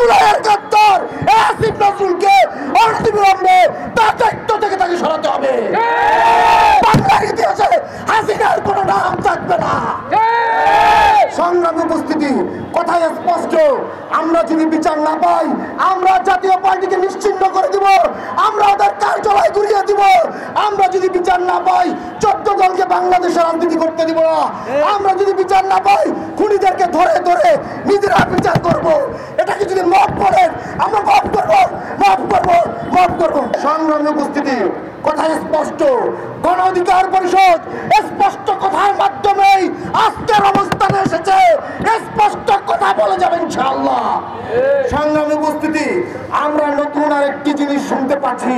জুলাইয়ের গাদ্দার আসিফ নজরুলকে অনতিবিলম্বে তার দায়িত্ব থেকে তাকে সরাতে হবে। বাংলার ইতিহাসে হাসিনার কোনো নাম থাকবে না। সংগ্রামী উপস্থিতি, কথায় স্পষ্ট, আমরা যদি বিচার না পাই আমরা জাতীয় পার্টিকে নিশ্চিহ্ন করে দিব, আমরা ওদের কার্যালয় ঘুরিয়ে দিব। আমরা যদি বিচার না পাই 14 দলকে বাংলাদেশে রাজনীতি করতে দিব না। আমরা যদি বিচার না পাই খুনিদেরকে ধরে ধরে নিজেরা বিচার করব। এটাকে যদি মাফ করেন আমরা মাফ করবো, মাফ করবো, মাফ করবো। সংগ্রামী উপস্থিতি, কথায় স্পষ্ট, গণ অধিকার পরিষদ স্পষ্ট কথার মাধ্যমেই আজকের অবস্থানে এসেছে। স্পষ্ট কথা বলে যাবেন ইনশাআল্লাহ। সংগ্রামী উপস্থিতি, আমরা নতুন আরেকটি জিনিস শুনতে পাচ্ছি,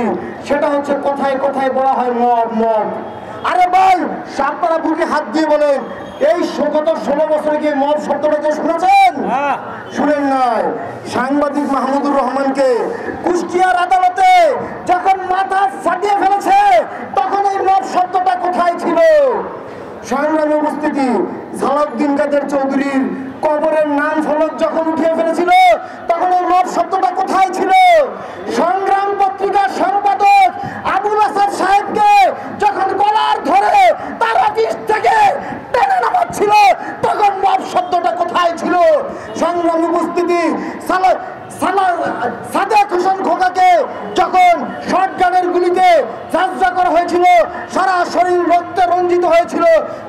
সেটা হচ্ছে কথায় কথায় বলা হয় মব মব। আরে ভাই, আপনারা বুকে হাত দিয়ে বলেন, এই গত 16 বছরে কি মব শব্দটাকে শুনেছেন? শুনেন নাই। সাংবাদিক মাহমুদুর রহমানকে কুষ্টিয়ার আদালতে যখন মাথা ফাটিয়ে ফেলেছে তখন এই মব শব্দটা কোথায় ছিল? সংগ্রামী উপস্থিতি, সালাউদ্দিন কাদের চৌধুরীর কবরের নাম ফলক যখন উঠিয়ে ফেলেছিল তখন এই মব শব্দটা কোথায় ছিল? সংগ্রাম পত্রিকার সম্পাদক আবুল হাসান সাহেবকে যখন গলার ধরে তার অফিস থেকে টেনে নামাচ্ছিল তখন মব শব্দটা কোথায় ছিল? সংগ্রামী উপস্থিতি, সাদেক হোসেন খোকাকে যখন শটগানের গুলিতে ঝাঁঝরা করা হয়েছিল, সারা শরীর রক্তে রঞ্জিত হয়েছিল,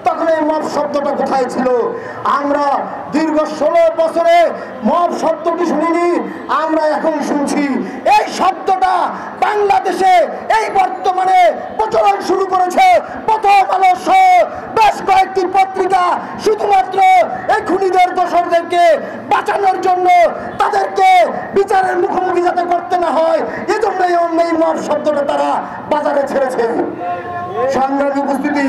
তখন এই মব শব্দটা কোথায় ছিল? আমরা দীর্ঘ 16 বছরে মব শব্দটি শুনিনি, আমরা এখন শুনছি। এই শব্দটা বাংলাদেশে এই বর্তমানে প্রচলন শুরু করেছে প্রথম আলো সহ বেশ কয়েকটি পত্রিকা, শুধুমাত্র এই খুনিদের দোষরদেরকে বাঁচানোর জন্য, তাদেরকে বিচারের মুখোমুখি যাতে করতে না হয় এজন্যই এই মব শব্দটা তারা বাজারে ছেড়েছে। সংগ্রামী উপস্থিতি,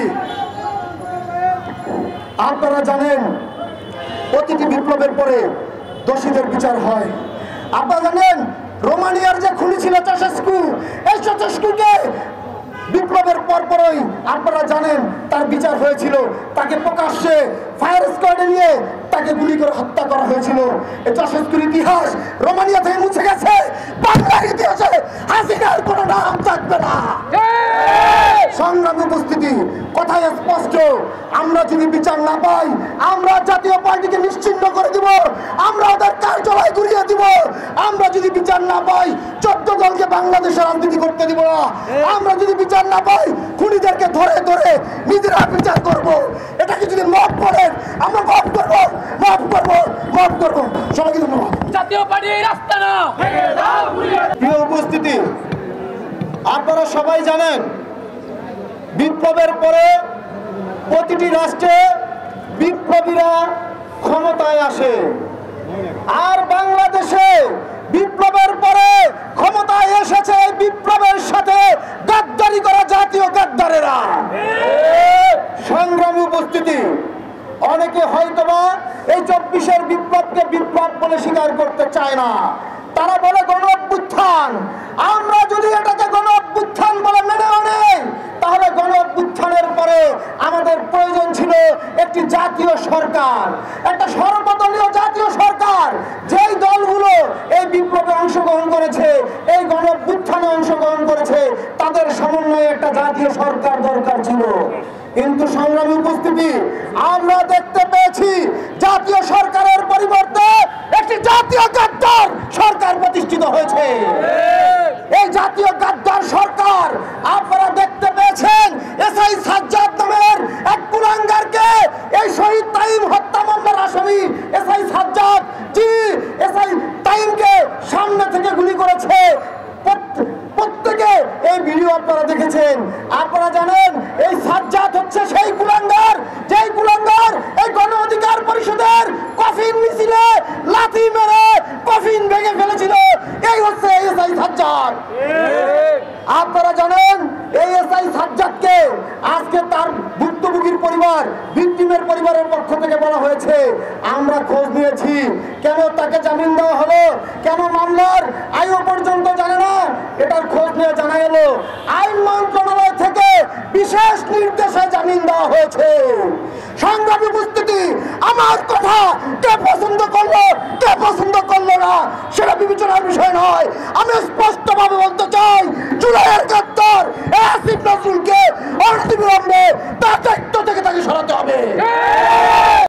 আপনারা জানেন প্রতিটি বিপ্লবের পরে দোষীদের বিচার হয়। আপনারা জানেন রোমানিয়ার যে খুনি ছিল চাশেস্কু, এই চাশেস্কুকে বিপ্লবের পরপরই আপনারা জানেন তার বিচার হয়েছিল। তাকে প্রকাশ্যে ফায়ার স্কোয়াডে নিয়ে তাকে গুলি করে হত্যা করা হয়েছিল। এই চাশেস্কুর ইতিহাস রোমানিয়া থেকে মুছে গেছে। বাংলার ইতিহাসে হাসিনার কোনো নাম থাকবে না। সংগ্রামী উপস্থিতি, কথায় স্পষ্ট, আমরা যদি বিচার না পাই আমরা জাতীয় পার্টিকে নিশ্চিহ্ন করে দিব, আমরা ওদের কার্যালয় ঘুরিয়ে দিব। আমরা যদি বিচার না পাই 14 দলকে বাংলাদেশে রাজনীতি করতে দিব না। আমরা যদি বিচার না পাই খুনিদেরকে ধরে ধরে নিজেরা বিচার করব। এটাকে যদি মাফ করেন আমরা মাফ করবো, মাফ করবো, মাফ করবো। সবাইকে ধন্যবাদ। জাতীয় পার্টির রাস্তা না। প্রিয় উপস্থিতি, আপনারা সবাই জানেন বিপ্লবের পরে প্রতিটি রাষ্ট্রে বিপ্লবীরা ক্ষমতায় আসে, আর বাংলাদেশে বিপ্লবের পরে ক্ষমতায় এসেছে বিপ্লবের সাথে গাদ্দারি করা জাতীয় গাদ্দারেরা। সংগ্রামী উপস্থিতি, অনেকে হয়তোবা এই 24-এর বিপ্লবকে বিপ্লব বলে স্বীকার করতে চায় না। তারা বলে গণ অভ্যুত্থান। আমরা যদি এটাকে গণ অভ্যুত্থান বলে মেনেও নেই, তাহলে গণ অভ্যুত্থানের পরে আমাদের প্রয়োজন ছিল একটি জাতীয় সরকার, একটা সর্বদলীয় জাতীয় সরকার। যেই দলগুলো এই বিপ্লবে অংশগ্রহণ করেছে, এই গণ অভ্যুত্থানে অংশগ্রহণ করেছে, তাদের সমন্বয়ে একটা জাতীয় সরকার দরকার ছিল। কিন্তু সংগ্রামী উপস্থিতি, আমরা দেখতে পেয়েছি জাতীয় সরকারের পরিবর্তে একটি জাতীয় গাদ্দার সরকার প্রতিষ্ঠিত হয়েছে। এই জাতীয় গাদ্দার সরকার আপনারা দেখতে পেয়েছেন এসআই সাজ্জাদ নামের এক কুলাঙ্গারকে, এই শহীদ তাইম হত্যা মামলার আসামি এসআই সাজ্জাদ জি এসআই তাইমকে সামনে থেকে গুলি করেছে। প্রত্যেকে এই ভিডিও আপনারা দেখেছেন। আপনারা জানেন এই সাজ্জাদ হচ্ছে সেই কুলাঙ্গার, যেই কুলাঙ্গার এই গণ অধিকার পরিষদের কফিন মিছিলে লাথি মেরে কফিন ভেঙে ফেলেছিল। এই হচ্ছে এসআই সাজ্জাদ। আপনারা জানেন এই এসআই সাজ্জাদকে আজকে তার ভুক্তভোগীর পরিবার, ভিকটিমের পরিবারের পক্ষ থেকে বলা হয়েছে আমরা খোঁজ নিয়েছি, কেন তাকে জামিন দেওয়া হলো, কেন মামলার আয়ু পর্যন্ত জানে না, এটার খোঁজ নিয়ে জানা গেল আইন মন্ত্রণালয় থেকে বিশেষ নির্দেশে জামিন দেওয়া হয়েছে। সংগ্রামী উপস্থিতি, আমার কথা কে পছন্দ করলো কে পছন্দ করলো না সেটা বিবেচনার বিষয় নয়। আমি স্পষ্টভাবে বলতে চাই, জুলাইয়ের